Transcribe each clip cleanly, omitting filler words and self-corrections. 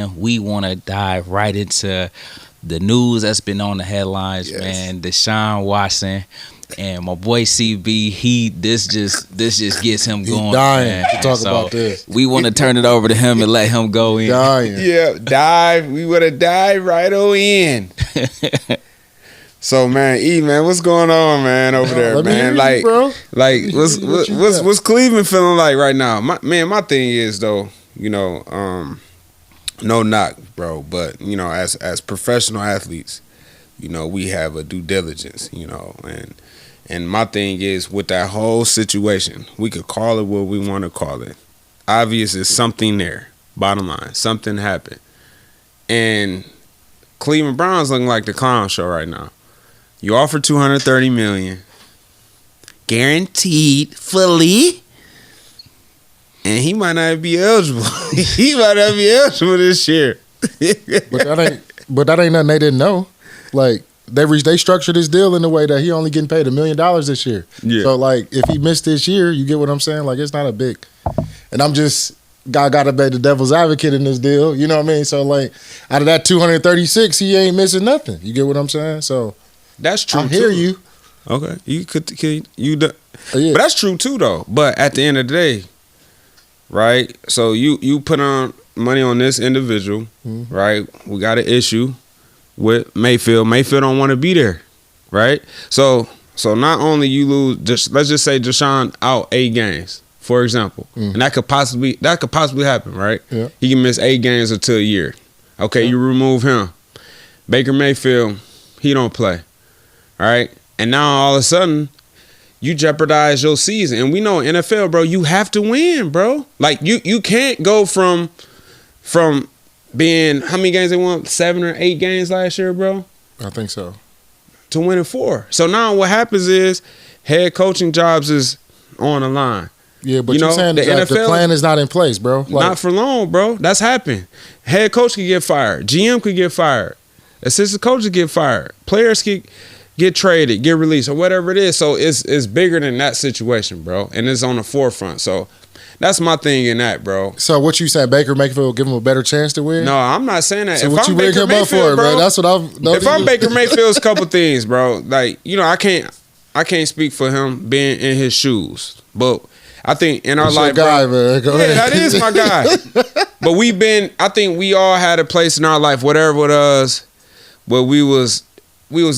man, we want to dive right into the news that's been on the headlines, man. Deshawn Watson and my boy CB. This just gets him going. He's dying man. to talk about this. We want to turn it over to him and let him go in. Dying. Yeah, dive. We would have dived right on in. So man, man, what's going on, man, over there, man? Like, bro. What's Cleveland feeling like right now? My thing is though, no knock, bro, but as professional athletes, we have a due diligence, and my thing is with that whole situation, we could call it what we want to call it. Obvious is something there. Bottom line, something happened, and Cleveland Browns looking like the clown show right now. You offer $230 million, guaranteed fully. And he might not be eligible. He might not be eligible this year. but that ain't nothing they didn't know. Like they structured this deal in a way that he only getting paid $1 million this year. Yeah. So like if he missed this year, you get what I'm saying? Like it's not a big. And I'm just gotta be the devil's advocate in this deal. You know what I mean? So like out of that 236, he ain't missing nothing. You get what I'm saying? So that's true. I hear you. Okay, but that's true too though. But at the end of the day. Right, so you put on money on this individual, right? We got an issue with Mayfield. Mayfield don't want to be there, right? So not only you lose, let's just say Deshaun out 8 games, for example, and that could possibly happen, right? Yeah. He can miss 8 games until a year. Okay, you remove him. Baker Mayfield, he don't play, all right? And now all of a sudden. You jeopardize your season. And we know in NFL, bro, you have to win, bro. Like, you can't go from being, how many games they won? 7 or 8 games last year, bro? I think so. To winning 4. So now what happens is head coaching jobs is on the line. Yeah, but you're saying the NFL, the plan is not in place, bro. Like, not for long, bro. That's happened. Head coach could get fired. GM could get fired. Assistant coaches get fired. Players get traded, get released, or whatever it is. So it's bigger than that situation, bro. And it's on the forefront. So that's my thing in that, bro. So what you saying, Baker Mayfield give him a better chance to win? No, I'm not saying that. So if what you bring him up for, bro? That's what I'm. If I'm Baker Mayfield's a couple things, bro. Like, I can't speak for him being in his shoes. But I think in our life, guy, man. Go ahead. That is my guy. But I think we all had a place in our life, whatever it was, where we was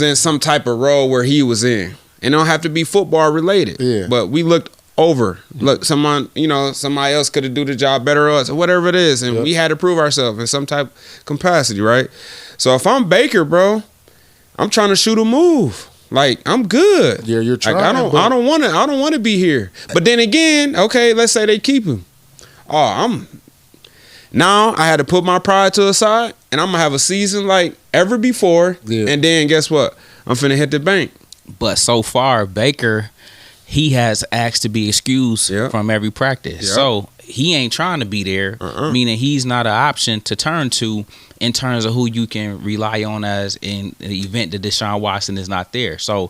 in some type of role where he was in. And it don't have to be football related. Yeah. But we looked over. Look, somebody else could have do the job better or us, or whatever it is. And we had to prove ourselves in some type of capacity, right? So if I'm Baker, bro, I'm trying to shoot a move. Like, I'm good. Yeah, you're trying. Like, I don't want to be here. But then again, okay, let's say they keep him. Now I had to put my pride to the side, and I'm gonna have a season like ever before. Yeah. And then guess what? I'm finna hit the bank. But so far, Baker, he has asked to be excused from every practice. So he ain't trying to be there, meaning he's not an option to turn to in terms of who you can rely on as in the event that Deshaun Watson is not there. So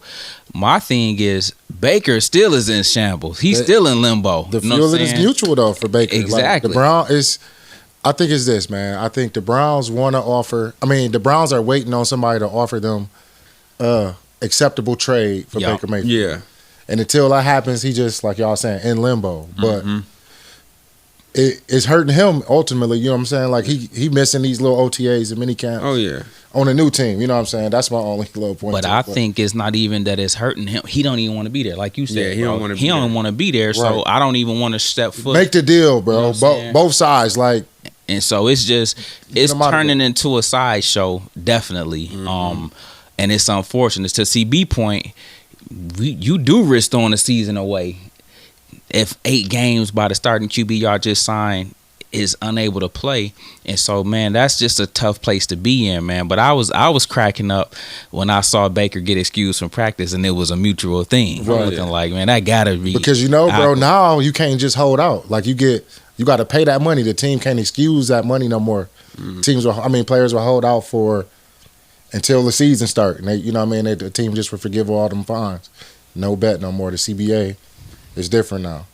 my thing is Baker still is in shambles. He's still in limbo. The feeling is mutual though for Baker. Exactly. Like I think it's this, man. I think the Browns want to offer. I mean, the Browns are waiting on somebody to offer them acceptable trade for Baker Mayfield. Yeah. And until that happens, he just, like y'all saying, in limbo. But it's hurting him ultimately. You know what I'm saying? Like he missing these little OTAs and mini camps. Oh yeah. On a new team. You know what I'm saying? That's my only little point. But I think it's not even that it's hurting him. He don't even want to be there, like you said. Yeah, he don't want to. He don't want to be there. So I don't even want to step foot. Make the deal, bro. You know both sides, like. And so it's turning into a sideshow, definitely. And it's unfortunate. To CB point, you do risk throwing the season away if 8 games by the starting QB y'all just signed is unable to play. And so, man, that's just a tough place to be in, man. But I was cracking up when I saw Baker get excused from practice, and it was a mutual thing. Right. I'm looking like, man, that gotta be because bro, now you can't just hold out. Like you got to pay that money. The team can't excuse that money no more. Players will hold out for until the season start. And the team just will forgive all them fines. No bet no more. The CBA is different now.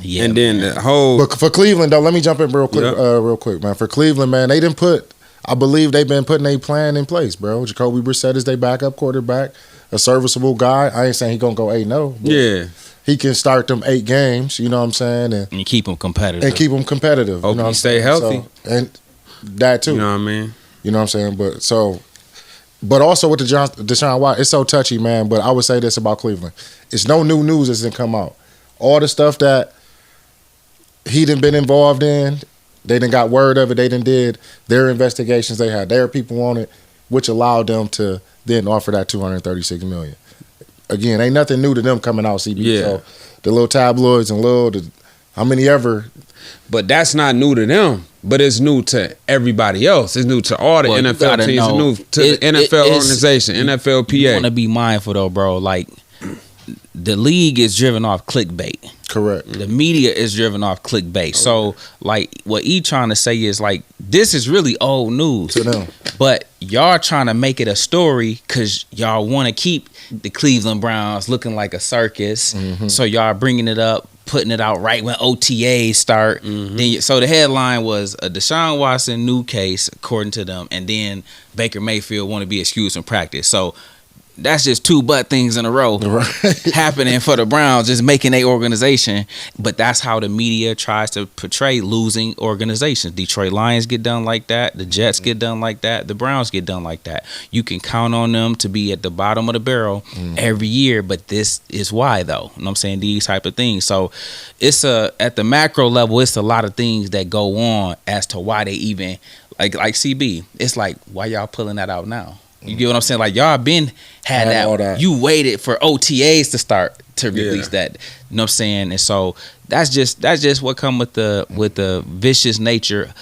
Yeah, and then the whole. But for Cleveland though, let me jump in real quick, man. For Cleveland, man, they didn't put. I believe they've been putting a plan in place, bro. Jacoby Brissett is their backup quarterback, a serviceable guy. I ain't saying he gonna go 8-0. Yeah. He can start them 8 games, you know what I'm saying? And keep them competitive. Hope he stay healthy. So, and that too. You know what I mean? You know what I'm saying? But also with the Deshaun Watson, it's so touchy, man. But I would say this about Cleveland. It's no new news that's come out. All the stuff that he done been involved in, they done got word of it, they done did their investigations, they had their people on it, which allowed them to then offer that $236 million. Again, ain't nothing new to them coming out, CB. Yeah. So the little tabloids and how many ever. But that's not new to them. But it's new to everybody else. It's new to all the NFL teams. It's new to the NFL organization, NFLPA. You want to be mindful though, bro. Like the league is driven off clickbait. Correct. The media is driven off clickbait. So, like, what he trying to say is, like, this is really old news to them. But y'all trying to make it a story because y'all want to keep the Cleveland Browns looking like a circus. Mm-hmm. So y'all bringing it up, putting it out right when OTAs start. Mm-hmm. Then, so the headline was a Deshaun Watson new case, according to them, and then Baker Mayfield want to be excused from practice. So that's just 2 butt things in a row happening for the Browns, just making a organization. But that's how the media tries to portray losing organizations. Detroit Lions get done like that. The Jets get done like that. The Browns get done like that. You can count on them to be at the bottom of the barrel every year. But this is why, though. You know what I'm saying? These type of things. So it's at the macro level, it's a lot of things that go on as to why they even, like CB, it's like, why y'all pulling that out now? You get what I'm saying? Like y'all been had that. You waited for OTAs to start to release that. You know what I'm saying? And so that's just what come with the vicious nature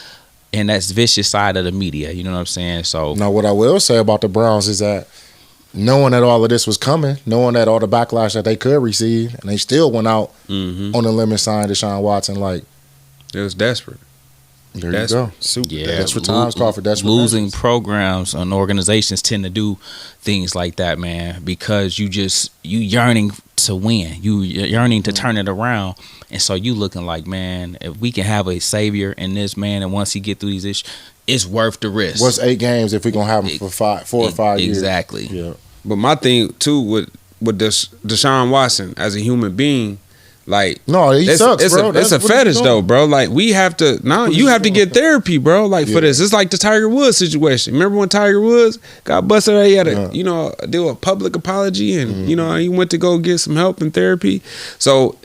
and that's vicious side of the media. You know what I'm saying? So now, what I will say about the Browns is that knowing that all of this was coming, knowing that all the backlash that they could receive, and they still went out on the limb and signed Deshaun Watson. Like it was desperate. There you go. Super. Yeah, that's what times call for desperate. Losing measures. programs and organizations tend to do things like that, man, because you yearning to win. You yearning to turn it around. And so you looking like, man, if we can have a savior in this, man, and once he get through these issues, it's worth the risk. What's 8 games if we're going to have him for 4 or 5 years? Exactly. Yeah. But my thing, too, with Deshaun Watson as a human being, like no, he sucks, bro. It's a fetish though, bro. Like you have to get therapy, bro. Like for this, it's like the Tiger Woods situation. Remember when Tiger Woods got busted? He had to, do a public apology, and he went to go get some help and therapy. So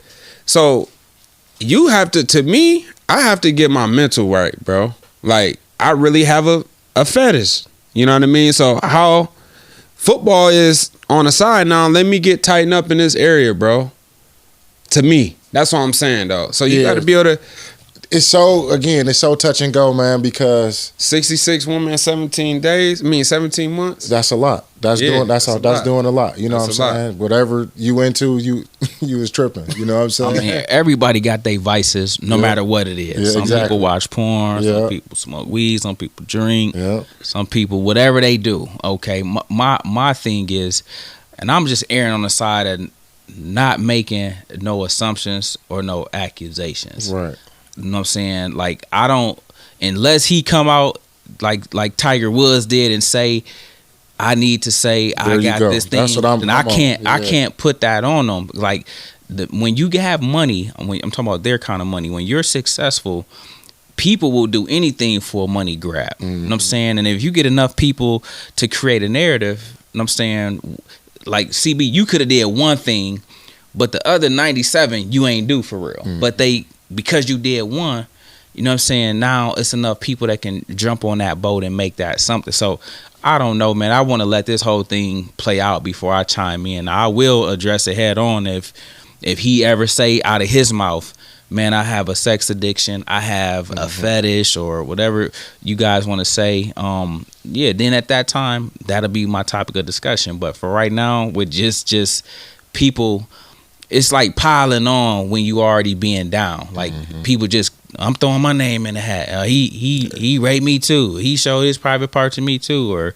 you have to me, I have to get my mental right, bro. Like I really have a fetish. You know what I mean? So how football is on the side now? Let me get tightened up in this area, bro. To me, that's what I'm saying, though. So you got to be able to. It's so touch and go, man. Because 66 women, 17 days. 17 months. That's a lot. That's doing a lot. You know what I'm saying? Whatever you into, you was tripping. You know what I'm saying? I mean, everybody got their vices, no matter what it is. Some people watch porn. Some people smoke weed. Some people drink. Some people, whatever they do. Okay, my thing is, and I'm just erring on the side of not making no assumptions or no accusations. Right. You know what I'm saying? Like I don't, unless he come out like Tiger Woods did and say, I need to say I got this thing. That's what I can't put that on them. Like when you have money, I'm talking about their kind of money. When you're successful, people will do anything for a money grab. You know what I'm saying? And if you get enough people to create a narrative, you know what I'm saying? Like CB, you could have did one thing, but the other 97 you ain't do for real. But because you did one, you know what I'm saying, now it's enough people that can jump on that boat and make that something. So I don't know, man. I want to let this whole thing play out before I chime in. I will address it head on if he ever say out of his mouth, man, I have a sex addiction, I have a fetish or whatever you guys want to say. Then at that time, that'll be my topic of discussion. But for right now, with just people, it's like piling on when you already being down. Like people just, I'm throwing my name in the hat. He raped me too. He showed his private part to me too.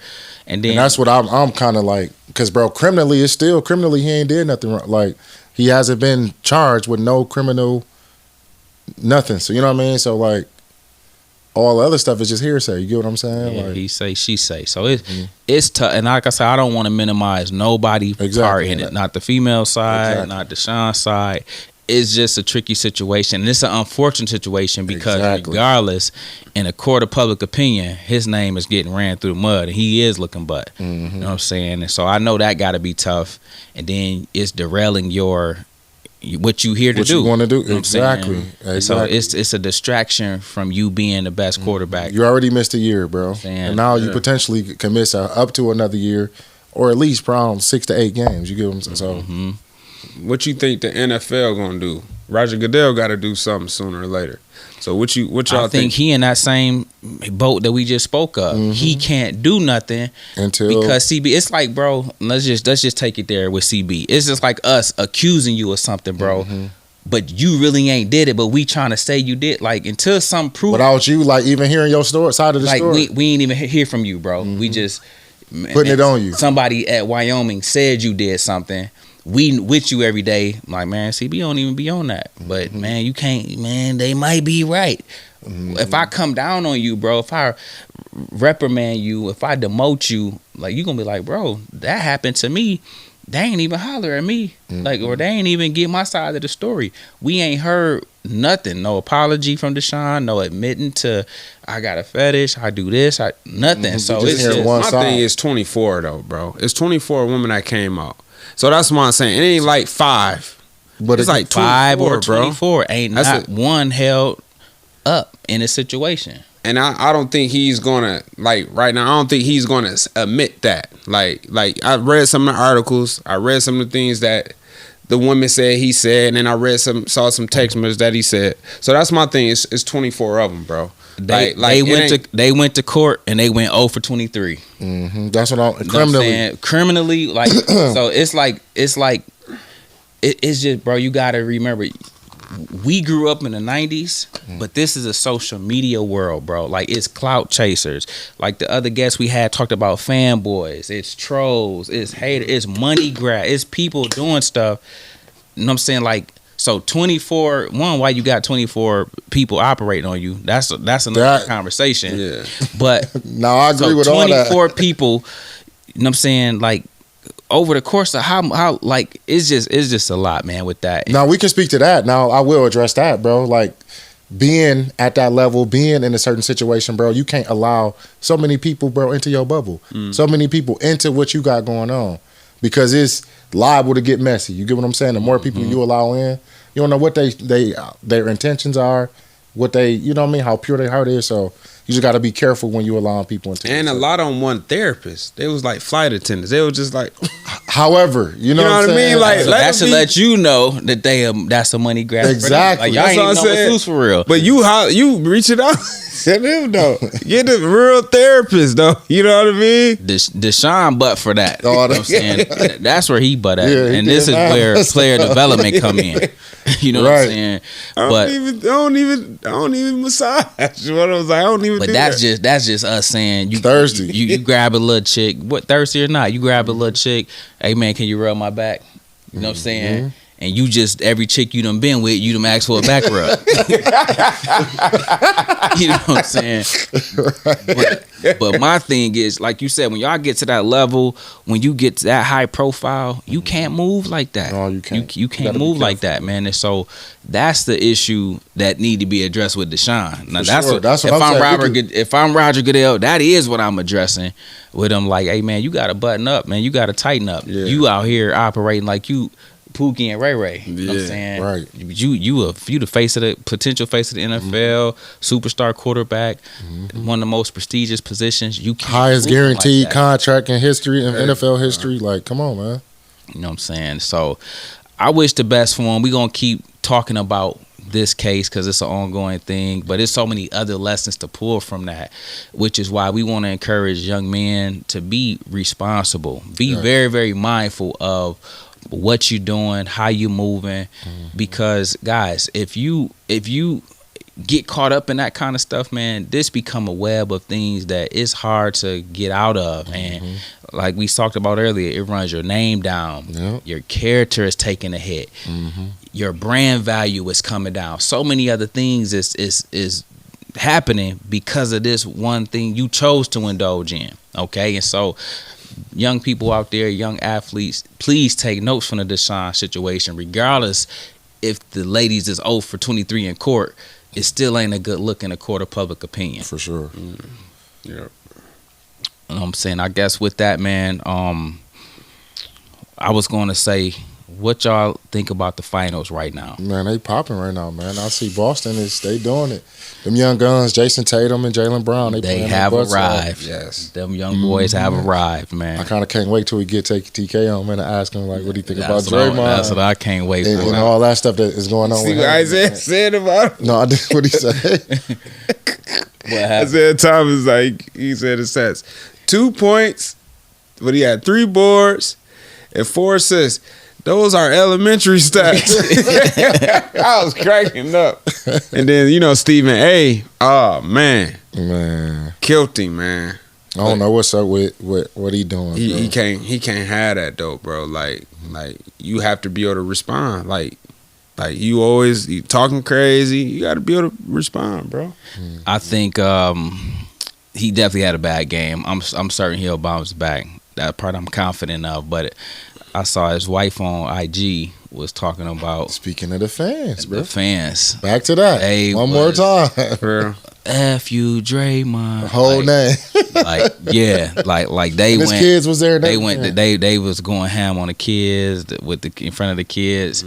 And that's what I'm kind of like, because bro, criminally he ain't did nothing wrong. Like he hasn't been charged with no criminal nothing. So you know what I mean. So like all the other stuff is just hearsay. You get what I'm saying? Yeah, like, he say, she say. So it's tough. And like I said, I don't want to minimize nobody part in it. Not the female side, not Deshawn's side. It's just a tricky situation. And it's an unfortunate situation because regardless, in a court of public opinion, his name is getting ran through the mud and he is looking butt. You know what I'm saying? And so I know that got to be tough. And then it's derailing what you here to do. What you want to do. You know exactly. So it's a distraction from you being the best quarterback. You already missed a year, bro. And now you potentially can miss up to another year or at least around 6 to 8 games. You get what I'm saying? So what you think the NFL gonna do? Roger Goodell got to do something sooner or later. So what y'all think? He in that same boat that we just spoke of. He can't do nothing because CB. It's like, bro, let's just take it there with CB. It's just like us accusing you of something, bro. But you really ain't did it. But we trying to say you did. Like until some proof. Without you, like even hearing your side of the story. Like we ain't even hear from you, bro. We just putting it on you. Somebody at Wyoming said you did something. We with you every day. Like, man, CB don't even be on that. But man, you can't. Man, they might be right. If I come down on you, bro, if I reprimand you, if I demote you, like you gonna be like, bro, that happened to me. They ain't even holler at me, like, or they ain't even get my side of the story. We ain't heard nothing. No apology from Deshawn. No admitting to I got a fetish. I do this. Nothing. So it's just my thing is 24 though, bro. It's 24 women that came out. So that's what I'm saying. It ain't like 5, but it's like 5 or 24. Bro. Ain't not one held up in a situation. And I don't think he's gonna, like right now, I don't think he's gonna admit that. Like I read some of the articles, I read some of the things that the women said he said, and then I saw some text messages that he said. So that's my thing. It's 24 of them, bro. They went to court and they went 0 for 23. That's what I'm criminally like. So it's just, bro. You gotta remember, we grew up in the 90s, but this is a social media world, bro. Like it's clout chasers. Like the other guests we had talked about fanboys. It's trolls. It's haters. It's money grab. It's people doing stuff. You know what I'm saying? Like. So 24, why you got 24 people operating on you? That's another conversation. Yeah. But no, I agree with all that. 24 people, you know what I'm saying, like over the course of how like it's just a lot, man, with that. Now we can speak to that. Now I will address that, bro. Like being at that level, being in a certain situation, bro, you can't allow so many people, bro, into your bubble. So many people into what you got going on. Because it's liable to get messy. You get what I'm saying? The more people you allow in, you don't know what their intentions are, what they, you know what I mean, how pure their heart is. So you just got to be careful when you allowing people into. And a lot of them want therapists. They was like flight attendants. They were just like. However, you know what I mean? Like so that should let you know that that's a money grab. Exactly. Like y'all ain't no masseuse for real. But you reach it out. Let him know. Get the real therapist though. You know what I mean? Deshaun butt for that. You know what I'm saying? That's where he butt at. And this is where player development come in. You know what I'm saying? I don't even massage. What I was like, I don't even. But that's just us saying you thirsty. You grab a little chick. What, thirsty or not? You grab a little chick. Hey man, can you rub my back? You know what I'm saying? And you just, every chick you done been with, you done asked for a back rub. You know what I'm saying? But my thing is, like you said, when y'all get to that level, when you get to that high profile, you can't move like that. No, you can't. You can't move like that, man. And so that's the issue that need to be addressed with Deshaun. Now if I'm Roger Goodell, that is what I'm addressing with him. Like, hey man, you got to button up, man. You got to tighten up. Yeah. You out here operating like you Pookie and Ray Ray. You know what I'm saying? Right. You the face of the potential face of the NFL, superstar quarterback, one of the most prestigious positions. You can't highest guaranteed like contract in history, in NFL history. Like, come on, man. You know what I'm saying? So I wish the best for him. We're gonna keep talking about this case because it's an ongoing thing, but there's so many other lessons to pull from that, which is why we want to encourage young men to be responsible, be very, very mindful of what you doing, how you moving, because guys, if you get caught up in that kind of stuff, man, this become a web of things that it's hard to get out of. And like we talked about earlier, it runs your name down. Your character is taking a hit. your brand value is coming down. So many other things is happening because of this one thing you chose to indulge in. Okay, and so young people out there, young athletes, please take notes from the Deshawn situation. Regardless if the ladies is 0 for 23 in court, it still ain't a good look in a court of public opinion. For sure. Yeah. You know what I'm saying? I guess with that, man, I was going to say, what y'all think about the finals right now? Man, they popping right now, man. I see Boston they doing it. Them young guns, Jason Tatum and Jaylen Brown, they have arrived. Yes, them young boys have arrived, man. I kind of can't wait till we get TK on, man, and ask him like, what do you think about Draymond? That's what I can't wait for. And all that stuff that is going on. See what Isaiah said about him? No, I didn't. What he said? What happened? Isaiah Thomas, like he said, it says 2 points, but he had 3 boards and 4 assists. Those are elementary stats. I was cracking up. And then, Stephen A. Oh, man. Killed him, man. I don't know what's up with what he doing. He can't have that, though, bro. Like you have to be able to respond. Like you talking crazy. You got to be able to respond, bro. I think he definitely had a bad game. I'm certain he'll bounce back. That part I'm confident of, but I saw his wife on IG was talking about. Speaking of the fans, bro. The fans. Back to that. One more time. F you, Draymond. The whole name. Like they and went. His kids was there. They went. They was going ham on the kids in front of the kids,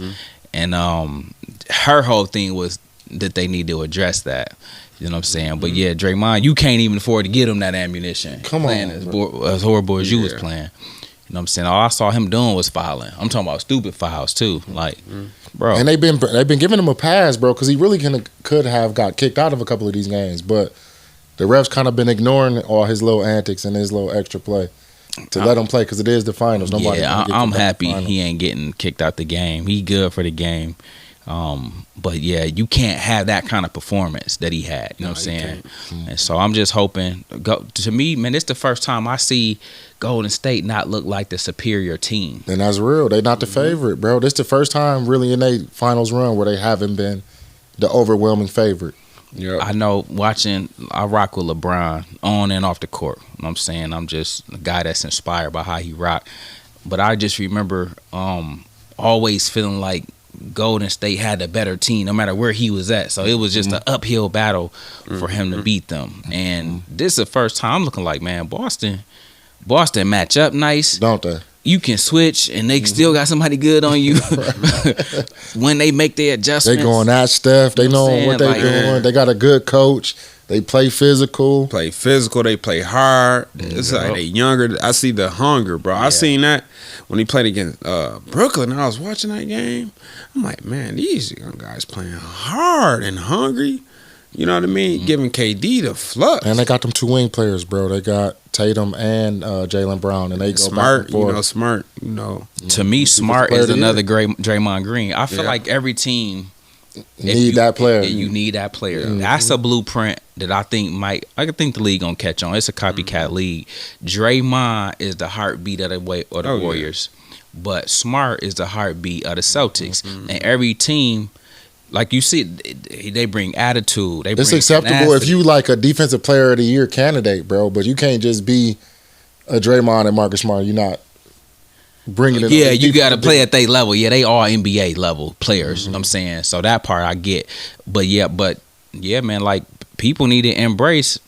and her whole thing was that they need to address that. You know what I'm saying? But yeah, Draymond, you can't even afford to get him that ammunition. Come on, as horrible as you was playing. You know what I'm saying? All I saw him doing was fouling. I'm talking about stupid fouls too. Like, bro. And they've been giving him a pass, bro, because he really could have got kicked out of a couple of these games, but the refs kind of been ignoring all his little antics and his little extra play to let him play because it is the finals. I'm happy he ain't getting kicked out the game. He good for the game. But yeah, you can't have that kind of performance that he had. You know what I'm saying? And so I'm just hoping. To me, man, it's the first time I see Golden State not look like the superior team. And that's real. They not the favorite, bro. This the first time really in their finals run where they haven't been the overwhelming favorite. Yeah, I know. I rock with LeBron on and off the court. You know what I'm saying? I'm just a guy that's inspired by how he rock. But I just remember always feeling like Golden State had a better team no matter where he was at. So it was just an uphill battle for him to beat them. And this is the first time I'm looking like, man, Boston match up nice. Don't they? You can switch and they still got somebody good on you when they make their adjustments. They going at Steph. They know what they doing. They got a good coach. They play physical. They play hard. It's like they younger. I see the hunger, bro. I seen that when he played against Brooklyn. I was watching that game. I'm like, man, these young guys playing hard and hungry. You know what I mean? Giving KD the flux. And they got them 2 wing players, bro. They got Tatum and Jaylen Brown, and they go smart. Back and forth. Smart. To me, Smart is another great Draymond Green. I feel like every team need that player. You need that player. That's a blueprint that I think the league gonna catch on. It's a copycat league. Draymond is the heartbeat of the Warriors, but Smart is the heartbeat of the Celtics. And every team, like you see, they bring attitude. It's acceptable if you like a defensive player of the year candidate, bro. But you can't just be a Draymond and Marcus Smart. You're not bringing it. Yeah, you got to play at their level. Yeah, they are NBA level players. You know what I'm saying? So that part I get. But yeah, man, like people need to embrace.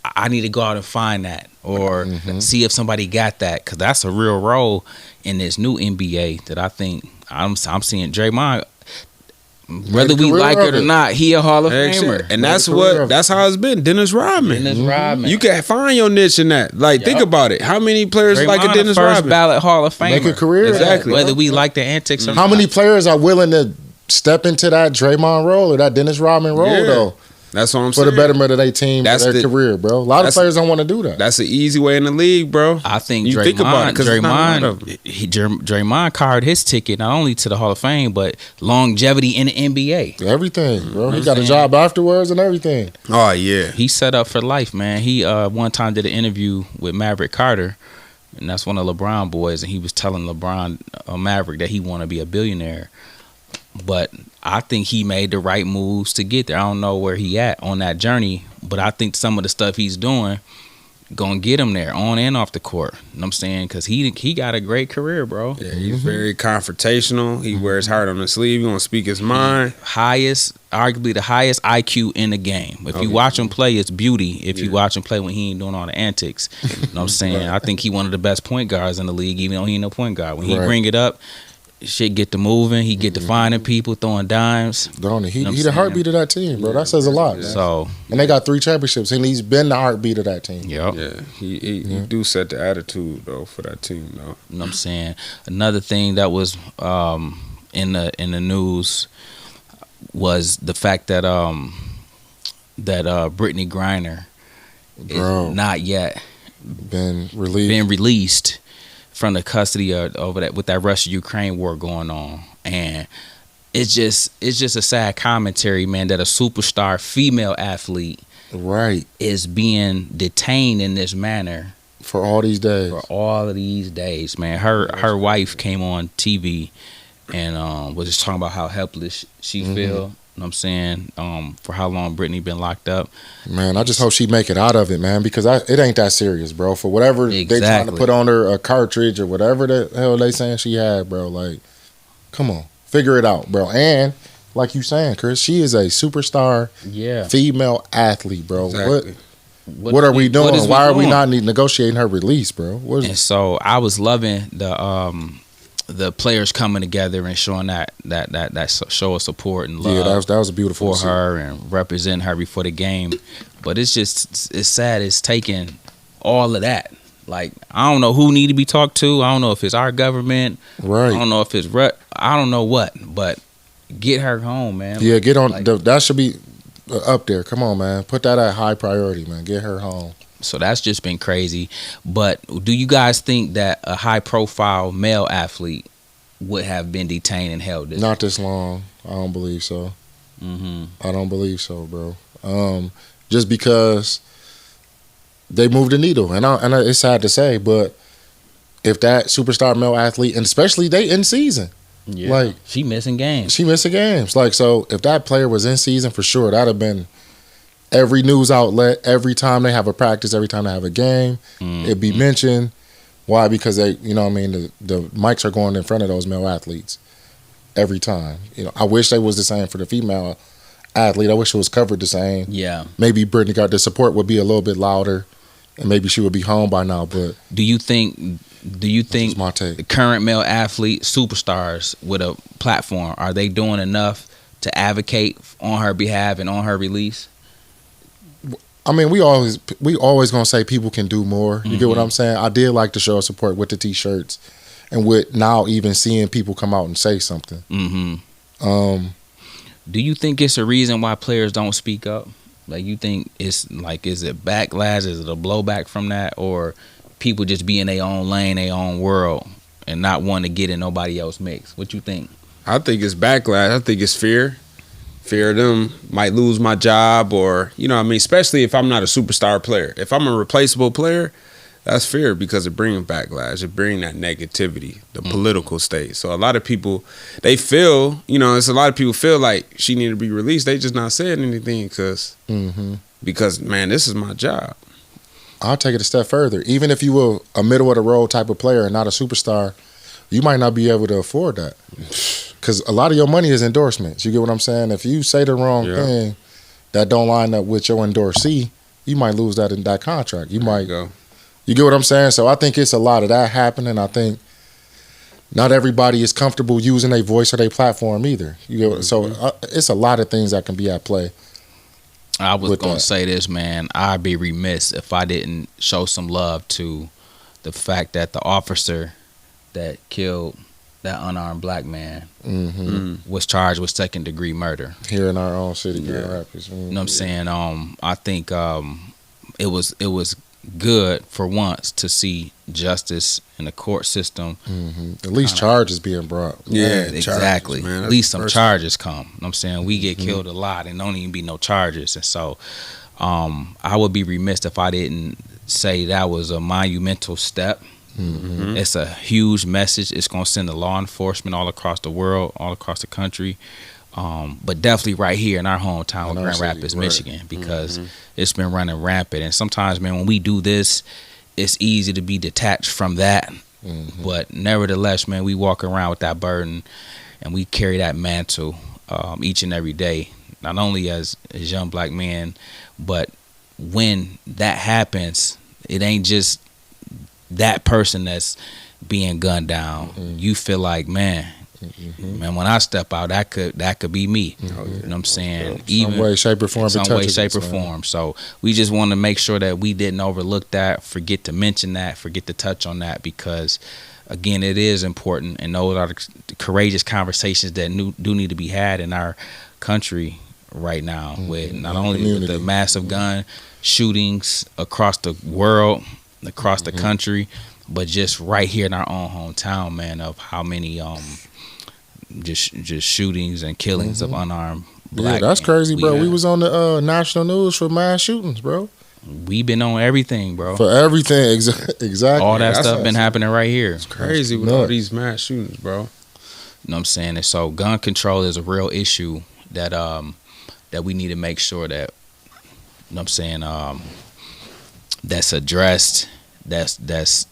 I need to go out and find that or see if somebody got that, because that's a real role in this new NBA that I think I'm seeing Draymond. Whether we like it or not, he a Hall of Famer. And that's how it's been. Dennis Rodman. You can find your niche in that. Like, think about it. How many players Draymond, like a Dennis first Rodman? Ballot Hall of Famer. Make a career. Exactly. Whether we like the antics or not. How many players are willing to step into that Draymond role or that Dennis Rodman role, though? That's what I'm saying. For the betterment of their team, their career, bro. A lot of players don't want to do that. That's the easy way in the league, bro. I think you think about it, Draymond card his ticket not only to the Hall of Fame, but longevity in the NBA. Everything, bro. He got a job afterwards and everything. Oh, yeah. He set up for life, man. He one time did an interview with Maverick Carter, and that's one of LeBron boys, and he was telling LeBron Maverick that he want to be a billionaire. But I think he made the right moves to get there. I don't know where he at on that journey, but I think some of the stuff he's doing gonna get him there on and off the court. You know what I'm saying? Because he got a great career, bro. Yeah, he's very confrontational. He wears heart on his sleeve. He gonna speak his mind. Arguably the highest IQ in the game. If you watch him play, it's beauty. If you watch him play when he ain't doing all the antics. You know what I'm saying? I think he one of the best point guards in the league, even though he ain't no point guard. When he bring it up, shit get to moving. He get to finding people, throwing dimes. He the heartbeat of that team, bro. That says a lot. Man. So, and they got 3 championships, and he's been the heartbeat of that team. Yep. Yeah, he do set the attitude though for that team though. You know what I'm saying? Another thing that was in the news was the fact that Brittney Griner is not yet been released from the custody over that with that Russia-Ukraine war going on, and it's just a sad commentary, man, that a superstar female athlete is being detained in this manner for all these days. For all of these days, man. Her wife came on TV and was just talking about how helpless she feel. You know what I'm saying? For how long Brittney been locked up. Man, I just hope she make it out of it, man, because it ain't that serious, bro. For whatever they trying to put on her, a cartridge or whatever the hell they saying she had, bro. Like, come on. Figure it out, bro. And like you saying, Chris, she is a superstar female athlete, bro. Exactly. What are we doing? Why are we not negotiating her release, bro? And so I was loving the players coming together and showing that show of support and love. Yeah, that was a beautiful for her and representing her before the game. But it's sad. It's taking all of that. Like, I don't know who need to be talked to. I don't know if it's our government. Right. I don't know if it's I don't know what. But get her home, man. Yeah, get on. That should be up there. Come on, man. Put that at high priority, man. Get her home. So that's just been crazy. But do you guys think that a high-profile male athlete would have been detained and held this? Not this long. I don't believe so. I don't believe so, bro. Just because they moved the needle, and it's sad to say, but if that superstar male athlete, and especially they in season, like she missing games. Like, so if that player was in season for sure, that'd have been every news outlet, every time they have a practice, every time they have a game, it'd be mentioned. Why? Because they, you know what I mean, the mics are going in front of those male athletes every time. You know, I wish they was the same for the female athlete. I wish it was covered the same. Yeah. Maybe Brittney got the support would be a little bit louder, and maybe she would be home by now. But do you think the current male athlete superstars with a platform, are they doing enough to advocate on her behalf and on her release? I mean, we always gonna say people can do more. You get what I'm saying? I did like the show of support with the T-shirts, and with now even seeing people come out and say something. Do you think it's a reason why players don't speak up? Like, you think it's like, is it backlash? Is it a blowback from that, or people just be in their own lane, their own world, and not want to get in nobody else's mix? What you think? I think it's backlash. I think it's fear. Fear of them might lose my job, or, you know what I mean, especially if I'm not a superstar player. If I'm a replaceable player, that's fear, because it brings backlash. It brings that negativity, the political state. So a lot of people, they feel, you know, it's a lot of people feel like she need to be released. They just not saying anything because, man, this is my job. I'll take it a step further. Even if you were a middle of the road type of player and not a superstar, you might not be able to afford that. Because a lot of your money is endorsements. You get what I'm saying? If you say the wrong thing that don't line up with your endorsee, you might lose that contract. You might go. You get what I'm saying? So I think it's a lot of that happening. I think not everybody is comfortable using their voice or their platform either. You get what, so it's a lot of things that can be at play. I was going to say this, man. I'd be remiss if I didn't show some love to the fact that the officer that killed that unarmed black man was charged with second-degree murder here in our own city, Grand Rapids. You know what I'm saying? I think it was good for once to see justice in the court system. At least charges being brought. Yeah, exactly. Charges, man. At least some charges come. You know what I'm saying? We get killed a lot and don't even be no charges. And so I would be remiss if I didn't say that was a monumental step Mm-hmm. It's a huge message. It's going to send the law enforcement all across the world, all across the country. But definitely right here in our hometown of Grand Rapids, Michigan, because it's been running rampant. And sometimes, man, when we do this, it's easy to be detached from that. But nevertheless, man, we walk around with that burden and we carry that mantle each and every day, not only as young black men, but when that happens, it ain't just that person that's being gunned down. You feel like, man, when I step out, that could be me. You know what I'm saying? Some way, shape, or form. So we just want to make sure that we didn't overlook that, forget to mention that, forget to touch on that, because again, it is important, and those are the courageous conversations that do need to be had in our country right now, with not only with the massive gun shootings across the world, across the country, but just right here in our own hometown, man, of how many just shootings and killings of unarmed black that's men. crazy, bro. We was on the national news for mass shootings, bro. We've been on everything, bro. For everything, exactly. All that stuff been happening right here. It's crazy with all these mass shootings, bro. You know what I'm saying? And so gun control is a real issue that that we need to make sure that, you know what I'm saying, that's addressed, that's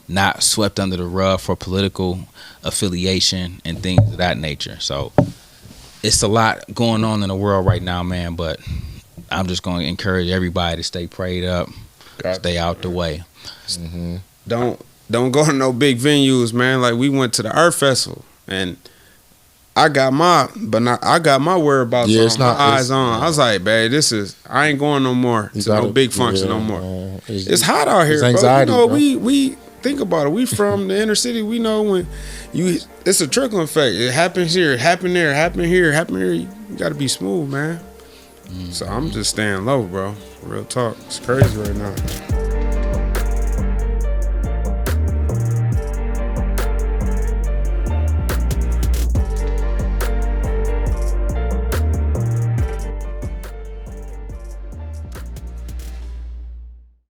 not swept under the rug for political affiliation and things of that nature. So it's a lot going on in the world right now, man, but I'm just going to encourage everybody to stay prayed up, stay out the way. Don't go to no big venues, man. Like, we went to the Earth Festival, and I got my whereabouts on, my eyes on. I was like, babe, I ain't going no more to no big function no more. It's hot out here, anxiety, bro. You know, we think about it. We from the inner city. We know when it's a trickle effect. It happens here, it happened there, happen here, happen here. You got to be smooth, man. So I'm just staying low, bro. Real talk. It's crazy right now.